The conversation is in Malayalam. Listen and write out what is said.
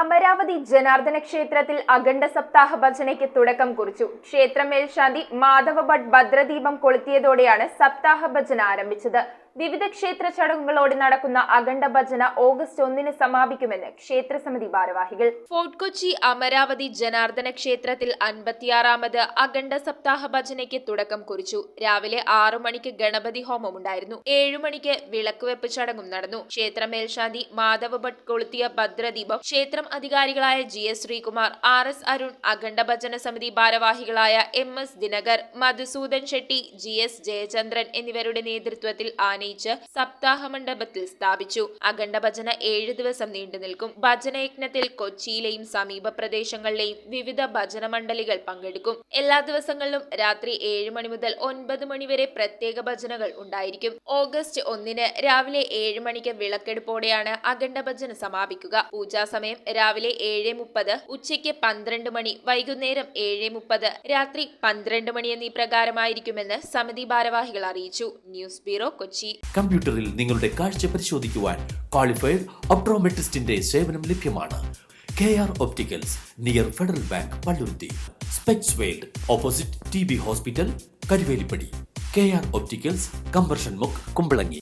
അമരാവതി ജനാർദ്ദന ക്ഷേത്രത്തിൽ അഖണ്ഡ സപ്താഹ ഭജനയ്ക്ക് തുടക്കം കുറിച്ചു. ക്ഷേത്ര മേൽശാന്തി മാധവ ഭട്ട് ഭദ്രദീപം കൊളുത്തിയതോടെയാണ് സപ്താഹ ഭജന ആരംഭിച്ചത്. വിവിധ ക്ഷേത്ര ചടങ്ങുകളോടെ നടക്കുന്ന അഖണ്ഡ ഭജന ഓഗസ്റ്റ് 1 സമാപിക്കുമെന്ന് ക്ഷേത്രസമിതി ഭാരവാഹികൾ. ഫോർട്ട് കൊച്ചി അമരാവതി ജനാർദ്ദന ക്ഷേത്രത്തിൽ 56ാമത് അഖണ്ഡ സപ്താഹ ഭജനയ്ക്ക് തുടക്കം കുറിച്ചു. രാവിലെ 6 മണിക്ക് ഗണപതി ഹോമം ഉണ്ടായിരുന്നു. 7 മണിക്ക് വിളക്കുവെപ്പ് ചടങ്ങും നടന്നു. ക്ഷേത്ര മേൽശാന്തി മാധവ ഭട്ട് കൊളുത്തിയ ഭദ്രദീപം ക്ഷേത്രം അധികാരികളായ GS ശ്രീകുമാർ, RS അരുൺ, അഖണ്ഡ ഭജന സമിതി ഭാരവാഹികളായ MS ദിനകർ, മധുസൂദൻ ഷെട്ടി, GS ജയചന്ദ്രൻ എന്നിവരുടെ നേതൃത്വത്തിൽ സപ്താഹ മണ്ഡപത്തിൽ സ്ഥാപിച്ചു. അഖണ്ഡ ഭജന 7 ദിവസം നീണ്ടു നിൽക്കും. ഭജനയജ്ഞത്തിൽ കൊച്ചിയിലെയും സമീപ പ്രദേശങ്ങളിലെയും വിവിധ ഭജന മണ്ഡലികൾ പങ്കെടുക്കും. എല്ലാ ദിവസങ്ങളിലും രാത്രി 7 മണി മുതൽ 9 മണി വരെ പ്രത്യേക ഭജനകൾ ഉണ്ടായിരിക്കും. ഓഗസ്റ്റ് 1 രാവിലെ 7 മണിക്ക് വിളക്കെടുപ്പോടെയാണ് അഖണ്ഡ ഭജന സമാപിക്കുക. പൂജാസമയം രാവിലെ 7:30, ഉച്ചയ്ക്ക് 12 മണി, വൈകുന്നേരം 7:30, രാത്രി 12 മണി എന്നീ പ്രകാരമായിരിക്കുമെന്ന് സമിതി ഭാരവാഹികൾ അറിയിച്ചു. News bureau, Kochi. കമ്പ്യൂട്ടറിൽ നിങ്ങളുടെ കാഴ്ച പരിശോധിക്കുവാൻ ക്വാളിഫൈഡ് ഒപ്ട്രോമെട്രിസ്റ്റിന്റെ സേവനം ലഭ്യമാണ്. KR opticals, near federal bank, Palluruthy. Specs world, opposite TB hospital, Karuvelippady. KR opticals, combustion മുക്ക്, കുമ്പളങ്ങി.